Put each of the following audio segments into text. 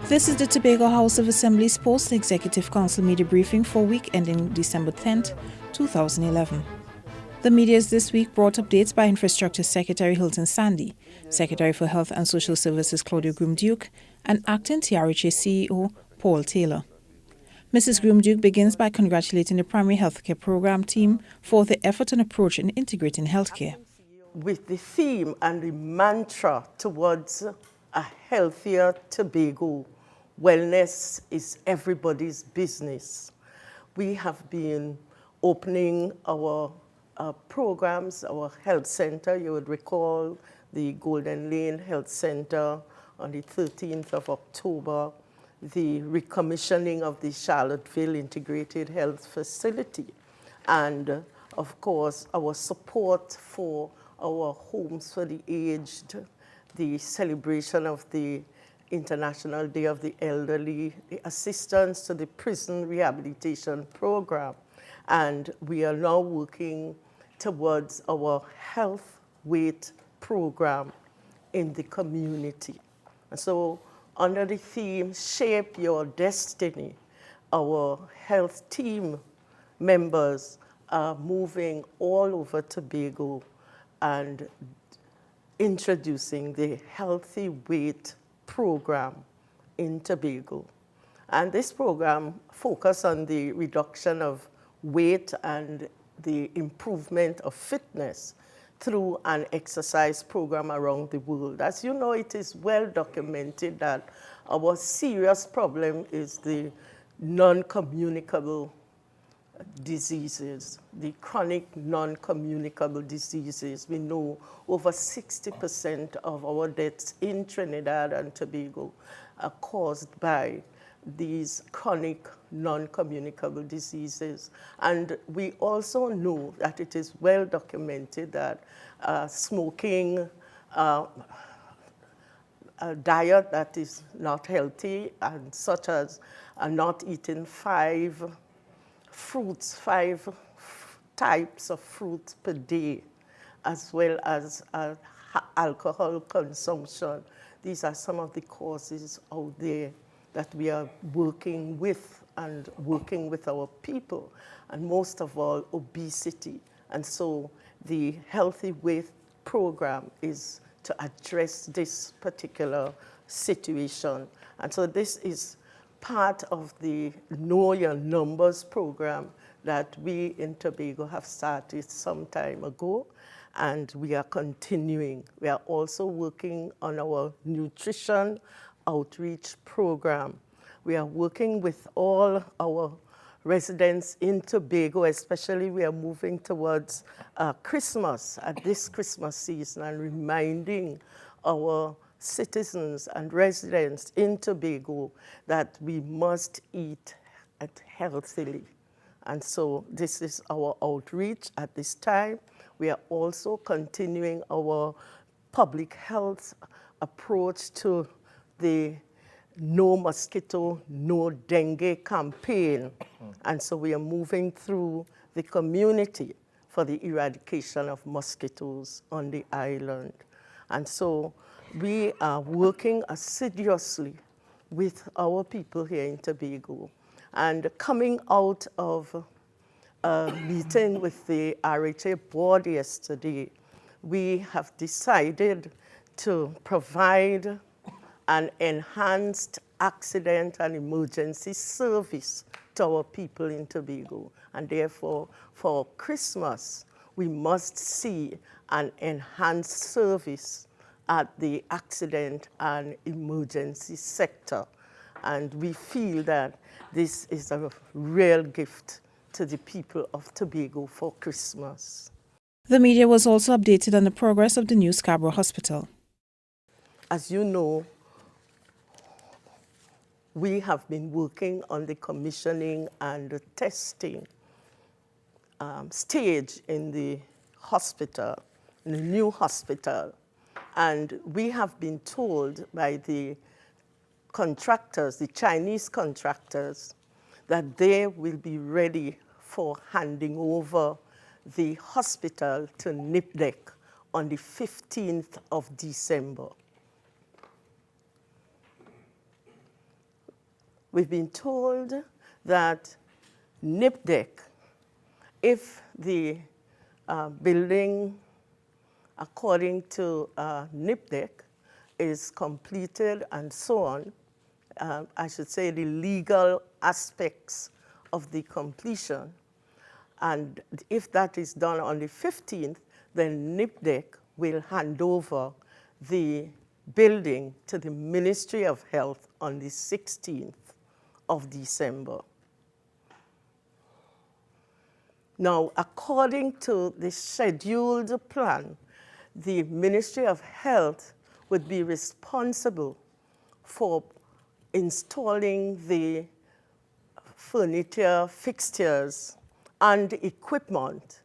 This is the Tobago House of Assembly's Post-Executive Council media briefing for week ending December 10th, 2011. The media this week brought updates by Infrastructure Secretary Hilton Sandy, Secretary for Health and Social Services Claudia Groom-Duke, and Acting TRHA CEO Paul Taylor. Mrs. Groom-Duke begins by congratulating the primary healthcare program team for the effort and approach in integrating healthcare. With the theme and the mantra towards a healthier Tobago, wellness is everybody's business. We have been opening our programs, our health center. You would recall the Golden Lane Health Center on the 13th of October, the recommissioning of the Charlottesville Integrated Health Facility, and of course, our support for our homes for the aged, the celebration of the International Day of the Elderly, the assistance to the prison rehabilitation program. And we are now working towards our health weight program in the community. And so under the theme, Shape Your Destiny, our health team members are moving all over Tobago and introducing the Healthy Weight program in Tobago. And this program focuses on the reduction of weight and the improvement of fitness through an exercise program around the world. As you know, it is well documented that our serious problem is the non-communicable diseases, the chronic non-communicable diseases. We know over 60% of our deaths in Trinidad and Tobago are caused by these chronic non-communicable diseases. And we also know that it is well documented that smoking, a diet that is not healthy, and such as not eating five types of fruits per day, as well as alcohol consumption. These are some of the causes out there that we are working with and working with our people, and most of all, obesity. And so the Healthy Weight program is to address this particular situation. And so this is part of the Know Your Numbers program that we in Tobago have started some time ago, and we are continuing. We are also working on our nutrition outreach program. We are working with all our residents in Tobago, especially we are moving towards Christmas at this Christmas season, and reminding our citizens and residents in Tobago that we must eat healthily. And so this is our outreach at this time. We are also continuing our public health approach to the No Mosquito, No Dengue campaign. And so we are moving through the community for the eradication of mosquitoes on the island. And so we are working assiduously with our people here in Tobago. And coming out of a meeting with the RHA board yesterday, we have decided to provide an enhanced accident and emergency service to our people in Tobago. And therefore, for Christmas, we must see an enhanced service at the accident and emergency sector. And we feel that this is a real gift to the people of Tobago for Christmas. The media was also updated on the progress of the new Scarborough Hospital. As you know, we have been working on the commissioning and the testing stage in the hospital, in the new hospital. And we have been told by the contractors, the Chinese contractors, that they will be ready for handing over the hospital to NIPDEC on the 15th of December. we've been told that NIPDEC, if the building, according to NIPDEC, is completed and so on, I should say the legal aspects of the completion, and if that is done on the 15th, then NIPDEC will hand over the building to the Ministry of Health on the 16th of December. Now, according to the scheduled plan, the Ministry of Health would be responsible for installing the furniture, fixtures, and equipment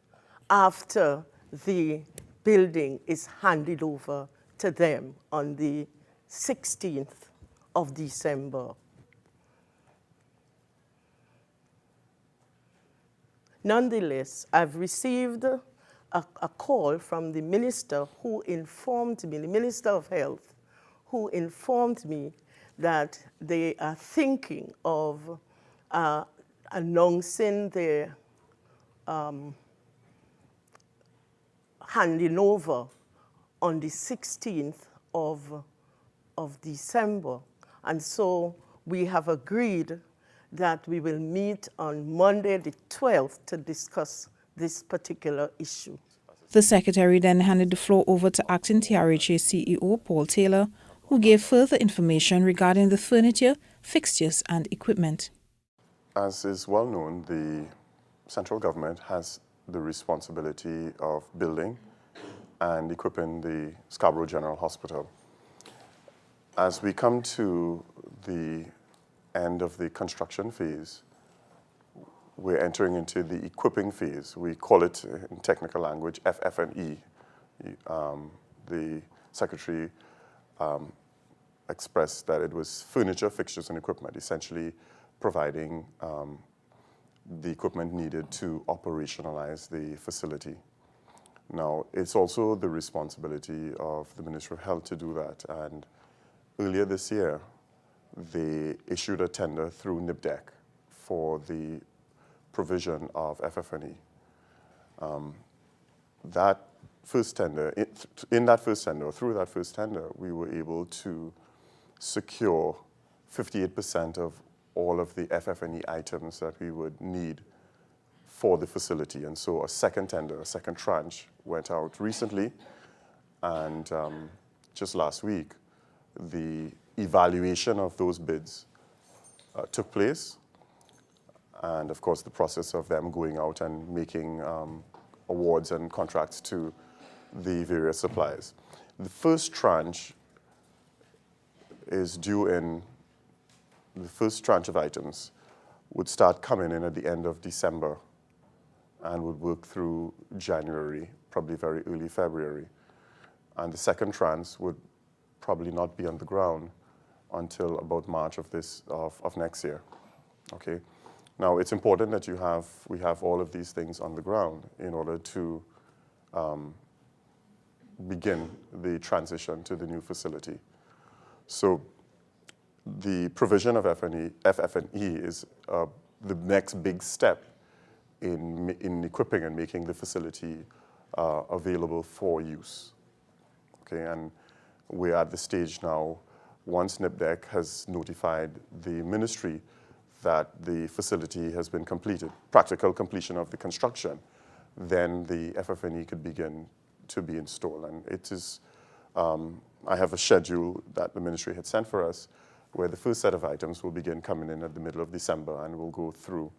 after the building is handed over to them on the 16th of December. Nonetheless, I've received a call from the minister who informed me, the Minister of Health, who informed me that they are thinking of announcing their handing over on the 16th of December. And so we have agreed that we will meet on Monday the 12th to discuss this particular issue. The Secretary then handed the floor over to Acting TRHA CEO Paul Taylor, who gave further information regarding the furniture, fixtures and equipment. As is well known, the central government has the responsibility of building and equipping the Scarborough General Hospital. As we come to the end of the construction phase, we're entering into the equipping phase. We call it in technical language FF&E. The Secretary expressed that it was furniture, fixtures, and equipment, essentially providing the equipment needed to operationalize the facility. Now, it's also the responsibility of the Ministry of Health to do that. And earlier this year, they issued a tender through NIPDEC for the provision of FF&E. That first tender, through that first tender, we were able to secure 58% of all of the FF&E items that we would need for the facility. And so a second tender, a second tranche went out recently. And just last week, the evaluation of those bids took place. And of course, the process of them going out and making awards and contracts to the various suppliers. The first tranche is due in, the first tranche of items would start coming in at the end of December and would work through January, probably very early February. And the second tranche would probably not be on the ground until about March of next year. Okay. Now, it's important that we have all of these things on the ground in order to begin the transition to the new facility. So the provision of FF&E is the next big step in equipping and making the facility available for use. Okay, and we're at the stage now, once NIPDEC has notified the ministry that the facility has been completed, practical completion of the construction, then the FF&E could begin to be installed. And it is, I have a schedule that the ministry had sent for us where the first set of items will begin coming in at the middle of December and will go through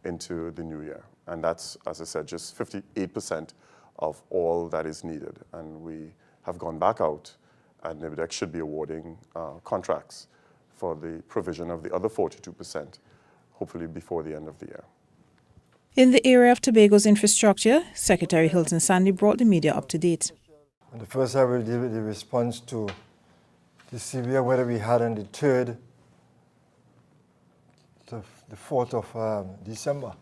into the new year. And that's, as I said, just 58% of all that is needed. And we have gone back out, and NIPDEC should be awarding contracts for the provision of the other 42%, hopefully before the end of the year. In the area of Tobago's infrastructure, Secretary Hilton Sandy brought the media up to date. And the first I will deal with the response to the severe weather we had on the 3rd to the 4th of December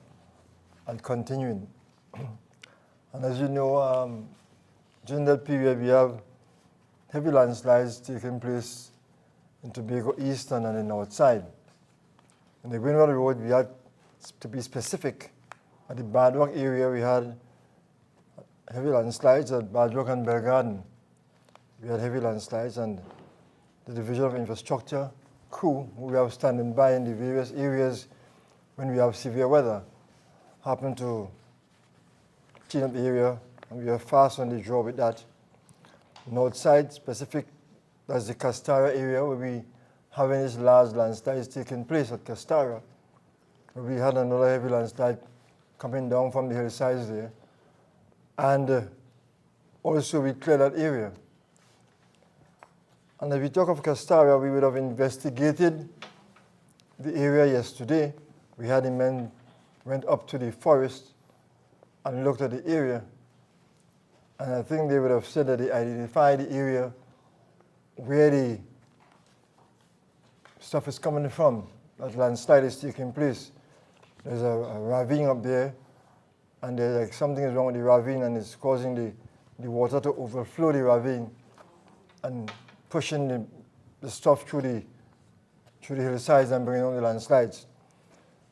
and continuing. And as you know, during that period we have heavy landslides taking place in Tobago Eastern and the north side. In the Windward Road, we had to be specific. At the Bad Rock area, we had heavy landslides at Bad Rock and Belgarden. We had heavy landslides, and the Division of Infrastructure crew who we have standing by in the various areas when we have severe weather happened to clean up the area, and we are fast on the draw with that. North side specific, that's the Castara area where we having these large landslides taking place at Castara. We had another heavy landslide coming down from the hillsides there. And also we cleared that area. And if we talk of Castara, we would have investigated the area yesterday. We had the men went up to the forest and looked at the area. And I think they would have said that they identified the area where the stuff is coming from, that landslide is taking place. There's a ravine up there, and there's like something is wrong with the ravine, and it's causing the water to overflow the ravine and pushing the stuff through the hillsides and bringing on the landslides.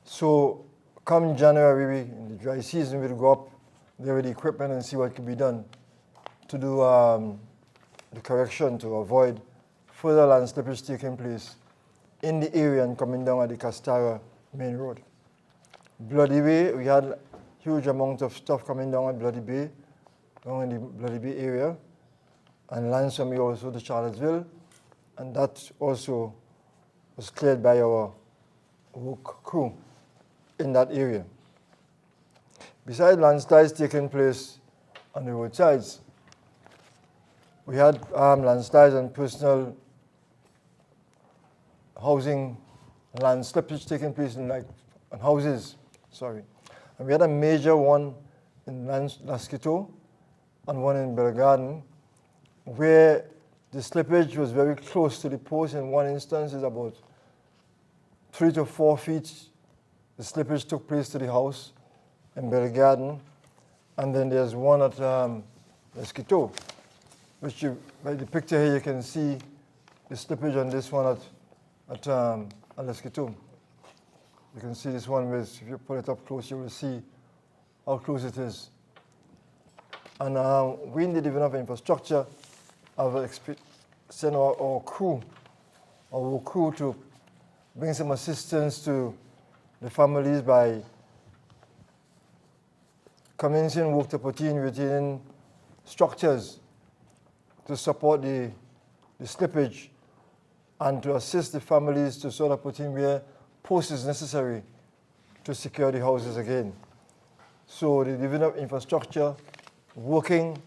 So come January, in the dry season, we'll go up there with the equipment and see what can be done to do the correction to avoid further land slippage taking place in the area and coming down at the Castara main road. Bloody Bay, we had huge amount of stuff coming down at Bloody Bay, down in the Bloody Bay area, and Lansome also to Charlottesville, and that also was cleared by our work crew in that area. Besides landslides taking place on the roadsides, we had landslides and personal housing land slippage taking place in houses, And we had a major one in Lasquito and one in Belgarden, where the slippage was very close to the post. In one instance, is about 3 to 4 feet. The slippage took place to the house in Belgarden, and then there's one at Lasquito, which by the picture here you can see the slippage on this one at Lasquito. You can see this one, if you put it up close, you will see how close it is. And we in the Division of Infrastructure have sent our crew to bring some assistance to the families by commencing work to put in retaining structures to support the slippage and to assist the families to sort of put in where posts is necessary to secure the houses again. So the Division of Infrastructure, working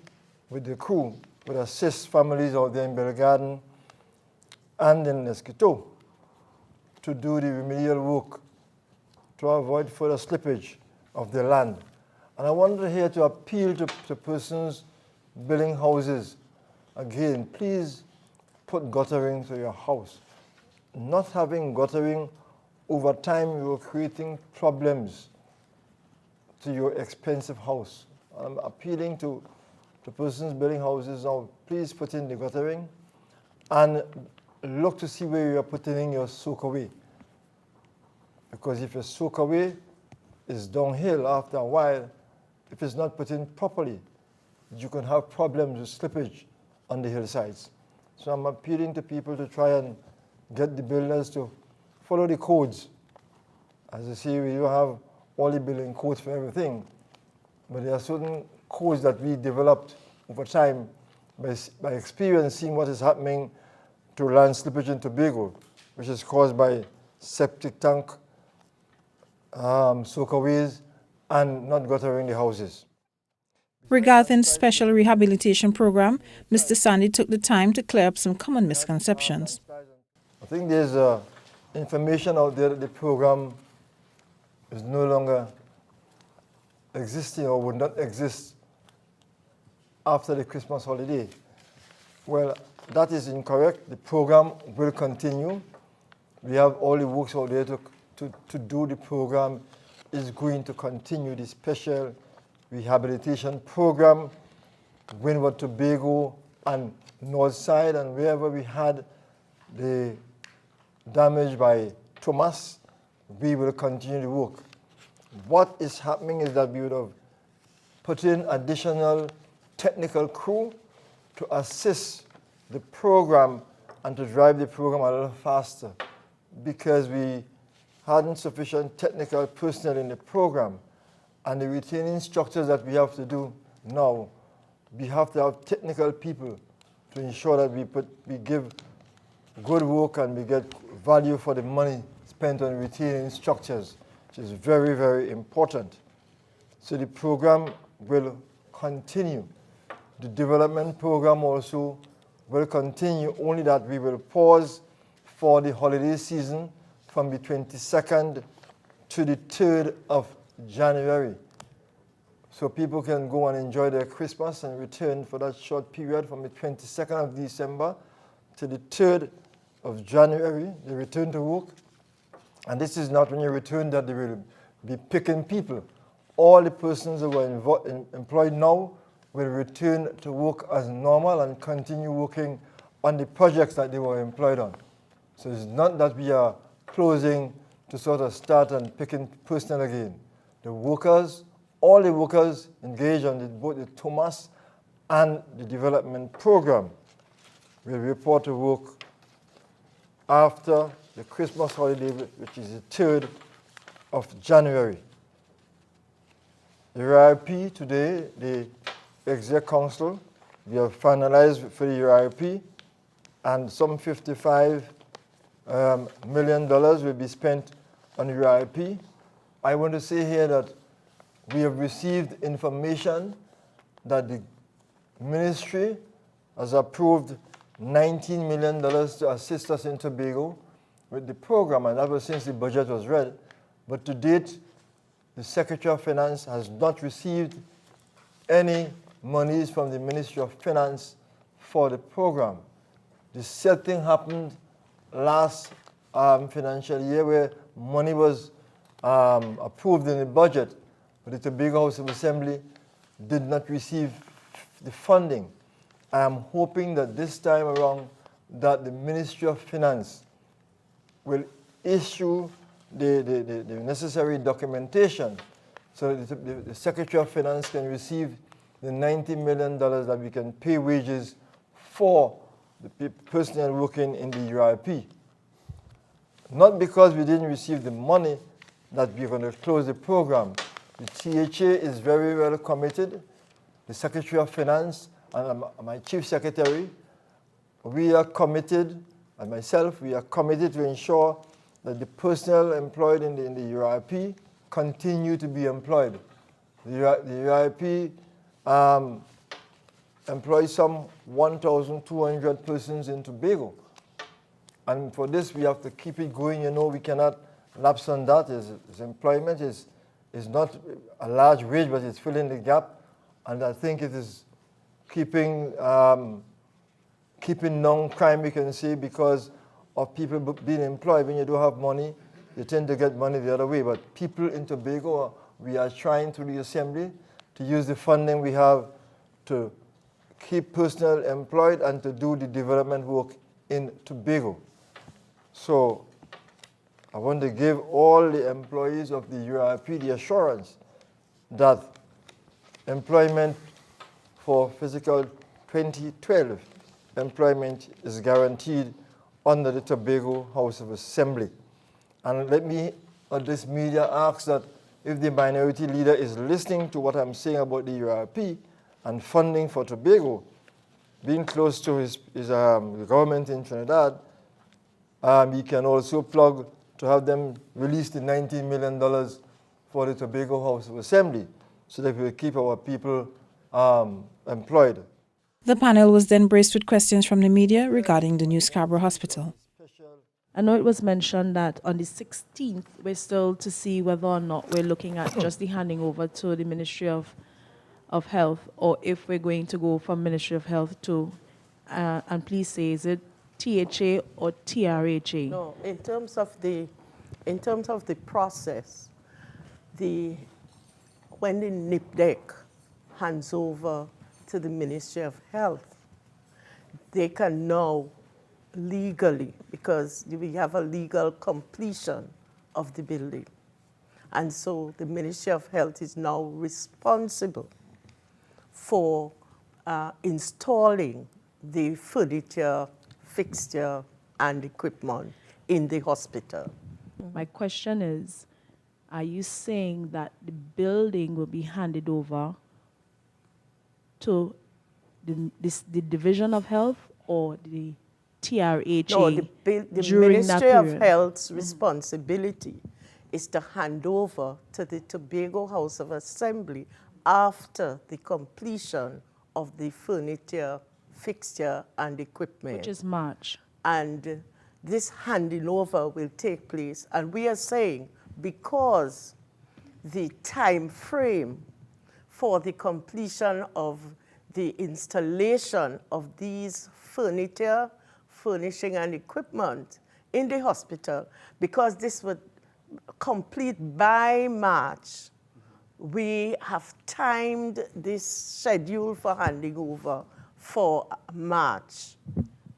with the crew, would assist families out there in Belgarden and in Lasquito to do the remedial work to avoid further slippage of their land. And I wanted here to appeal to persons building houses. Again, please put guttering to your house. Not having guttering over time, you are creating problems to your expensive house. I'm appealing to persons building houses now, please put in the guttering and look to see where you are putting in your soakaway. Because if your soakaway is downhill after a while, if it's not put in properly, you can have problems with slippage on the hillsides. So I'm appealing to people to try and get the builders to follow the codes. As I say, we don't have all the building codes for everything, but there are certain codes that we developed over time by experiencing what is happening to land slippage in Tobago, which is caused by septic tank, soakaways, and not guttering the houses. Regarding the special rehabilitation program, Mr. Sandy took the time to clear up some common misconceptions. I think there's information out there that the program is no longer existing or would not exist after the Christmas holiday. Well, that is incorrect. The program will continue. We have all the works out there to do. The program is going to continue. The special rehabilitation program, Windward Tobago and North Side, and wherever we had the damage by Thomas, we will continue to work. What is happening is that we would have put in additional technical crew to assist the program and to drive the program a little faster, because we hadn't sufficient technical personnel in the program. And the retaining structures that we have to do now, we have to have technical people to ensure that we give good work and we get value for the money spent on retaining structures, which is very, very important. So the program will continue. The development program also will continue, only that we will pause for the holiday season from the 22nd to the 3rd of January. So people can go and enjoy their Christmas and return for that short period from the 22nd of December to the 3rd of January. They return to work. And this is not when you return that they will be picking people. All the persons who are employed now will return to work as normal and continue working on the projects that they were employed on. So it's not that we are closing to sort of start and picking personnel again. The workers, all the workers engaged on both the Thomas and the development program will report to work after the Christmas holiday, which is the 3rd of January. The UIP today, the Exec Council, we have finalized for the UIP, and some $55 million will be spent on UIP. I want to say here that we have received information that the ministry has approved $19 million to assist us in Tobago with the program, and that was since the budget was read. But to date, the Secretary of Finance has not received any monies from the Ministry of Finance for the program. The same thing happened last financial year, where money was approved in the budget, but the Tobago House of Assembly did not receive the funding. I am hoping that this time around that the Ministry of Finance will issue the necessary documentation so that the Secretary of Finance can receive the $90 million that we can pay wages for the personnel working in the UIP. Not because we didn't receive the money that we're going to close the program. The THA is very well committed. The Secretary of Finance and my Chief Secretary, we are committed, and myself, we are committed to ensure that the personnel employed in the UIP continue to be employed. The UIP employs some 1,200 persons in Tobago. And for this, we have to keep it going. You know, we cannot lapse on that. His employment is not a large wage, but it's filling the gap. And I think it is keeping down crime, we can say, because of people being employed. When you don't have money, you tend to get money the other way. But people in Tobago, we are trying through the Assembly to use the funding we have to keep personnel employed and to do the development work in Tobago. So I want to give all the employees of the UIP the assurance that employment for fiscal 2012 employment is guaranteed under the Tobago House of Assembly. And let me, at this media, ask that if the minority leader is listening to what I'm saying about the UIP and funding for Tobago, being close to his government in Trinidad, he can also plug to have them release the $19 million for the Tobago House of Assembly so that we will keep our people employed. The panel was then braced with questions from the media regarding the new Scarborough Hospital. I know it was mentioned that on the 16th, we're still to see whether or not we're looking at just the handing over to the Ministry of Health, or if we're going to go from Ministry of Health to, and please say, is it THA or TRHA? No, in terms of the process, when the NIPDEC hands over to the Ministry of Health, they can now legally, because we have a legal completion of the building. And so the Ministry of Health is now responsible for installing the furniture, fixture, and equipment in the hospital. My question is, are you saying that the building will be handed over to the Division of Health or the TRHA No, the during that Ministry of period? Health's responsibility is to hand over to the Tobago House of Assembly after the completion of the furniture, fixture, and equipment. Which is March. And this handing over will take place. And we are saying because the time frame for the completion of the installation of these furniture, furnishing, and equipment in the hospital, because this would complete by March, we have timed this schedule for handing over for March.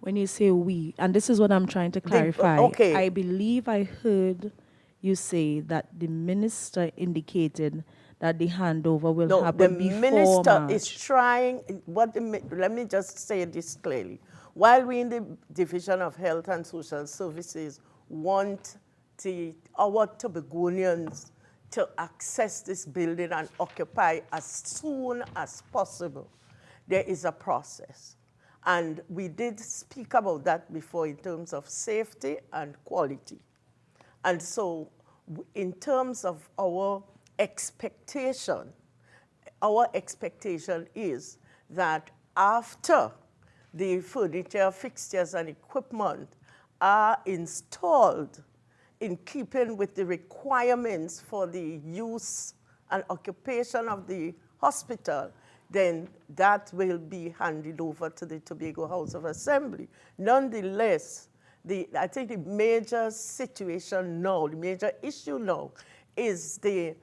When you say we, and this is what I'm trying to clarify, okay. I believe I heard you say that the minister indicated that the handover will No, the happen before minister March. is trying, let me just say this clearly. While we in the Division of Health and Social Services want our Tobagonians to access this building and occupy as soon as possible, there is a process. And we did speak about that before in terms of safety and quality. And so in terms of our expectation is that after the furniture, fixtures, and equipment are installed in keeping with the requirements for the use and occupation of the hospital, then that will be handed over to the Tobago House of Assembly. Nonetheless, I think the major situation now, the major issue now, is the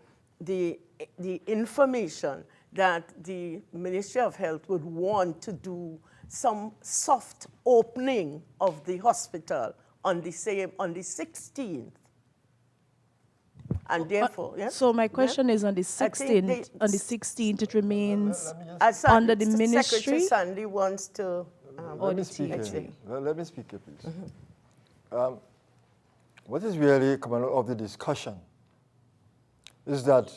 information that the Ministry of Health would want to do some soft opening of the hospital on the 16th. And therefore, yeah. So my question is on the I think 16th. On the 16th, it remains As under the Secretary ministry. Sandy wants to. Let me speak here. THA. Let me speak here, please. What is really coming out of the discussion is that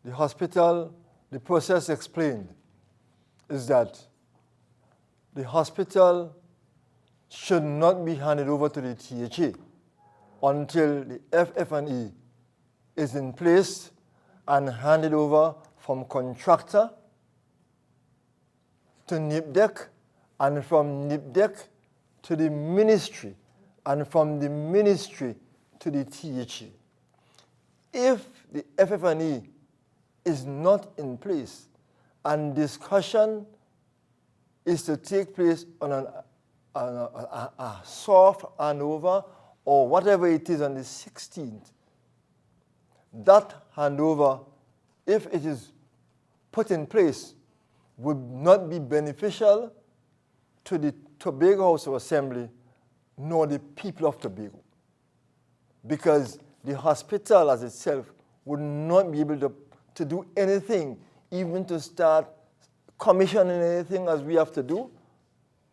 the hospital, the process explained is that the hospital should not be handed over to the THA until the FF&E is in place and handed over from contractor to NIPDEC, and from NIPDEC to the ministry, and from the ministry to the THA. If the FF&E is not in place and discussion is to take place on a soft handover or whatever it is on the 16th, that handover, if it is put in place, would not be beneficial to the Tobago House of Assembly nor the people of Tobago, because the hospital as itself would not be able to do anything, even to start commissioning anything as we have to do,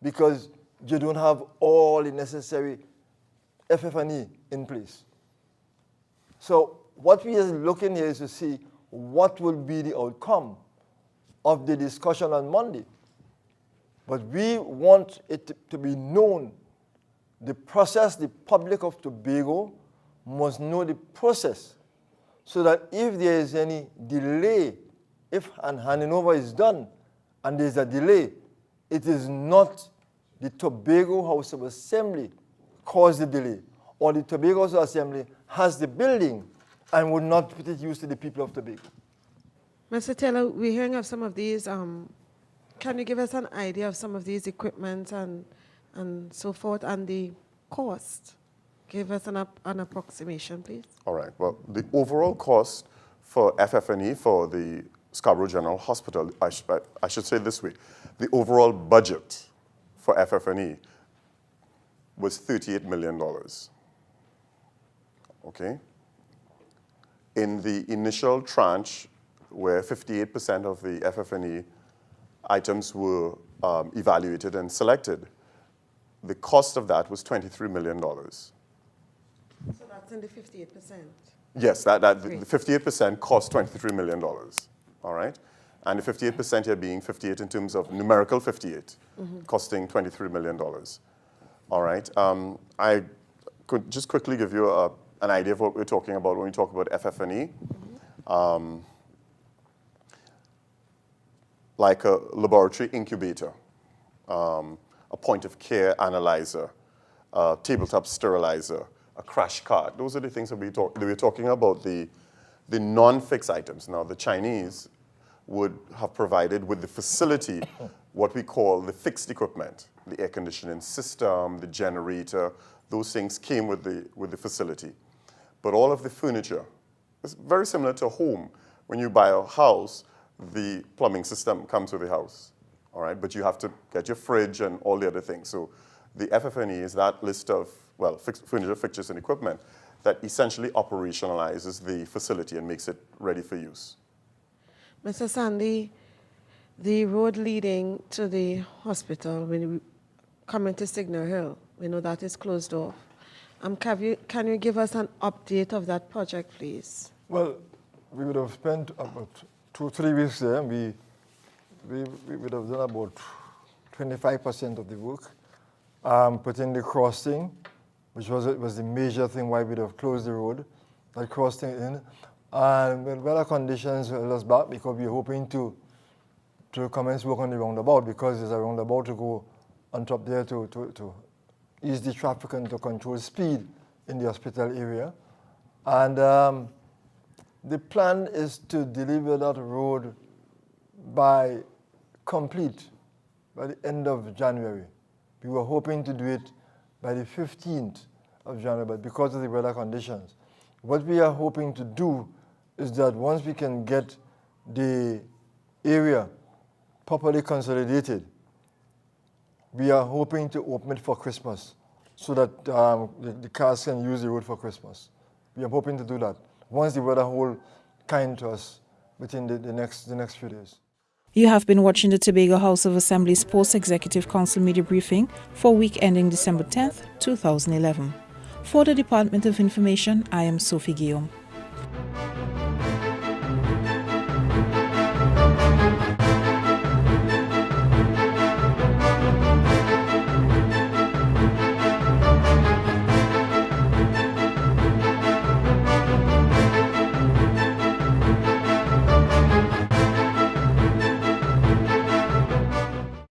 because you don't have all the necessary FF&E in place. So what we are looking here is to see what will be the outcome of the discussion on Monday. But we want it to be known, the process, the public of Tobago must know the process, so that if there is any delay, if an handing over is done and there is a delay, it is not the Tobago House of Assembly caused the delay, or the Tobago House of Assembly has the building and would not put it used to the people of Tobago. Mr. Taylor, we're hearing of some of these. Can you give us an idea of some of these equipment and so forth, and the cost? Give us an approximation, please. All right. Well, the overall cost for FF&E for the Scarborough General Hospital, I should say this way, the overall budget for FF&E was $38 million. okay? In the initial tranche, where 58% of the FF&E items were evaluated and selected, the cost of that was $23 million. So that's in the 58%. Yes, the Great. 58% cost $23 million, all right? And the 58% here being 58 in terms of numerical 58, costing $23 million, all right? I could just quickly give you an idea of what we're talking about when we talk about FF&E. Like a laboratory incubator, a point of care analyzer, a tabletop sterilizer, a crash cart. Those are the things that we're talking about, the non-fixed items. Now, the Chinese would have provided with the facility what we call the fixed equipment, the air conditioning system, the generator. Those things came with the facility. But all of the furniture is very similar to a home. When you buy a house, the plumbing system comes with the house, all right? But you have to get your fridge and all the other things. So the FF&E is that list of, well, furniture, fixtures, and equipment that essentially operationalizes the facility and makes it ready for use. Mr. Sandy, the road leading to the hospital, when we come into Signal Hill, we know that is closed off. Can you give us an update of that project, please? Well, we would have spent about 2-3 weeks there. We would have done about 25% of the work. Put in the crossing, which was the major thing why we'd have closed the road, that crossing in. And when weather conditions held us back, because we were hoping to commence work on the roundabout, because there's a roundabout to go on top there to ease the traffic and to control speed in the hospital area. And the plan is to deliver that road complete by the end of January. We were hoping to do it by the 15th of January, but because of the weather conditions. What we are hoping to do is that once we can get the area properly consolidated, we are hoping to open it for Christmas so that the cars can use the road for Christmas. We are hoping to do that once the weather hold kind to us within the next few days. You have been watching the Tobago House of Assembly's Post-Executive Council Media Briefing for week ending December 10th, 2011. For the Department of Information, I am Sophie Guillaume.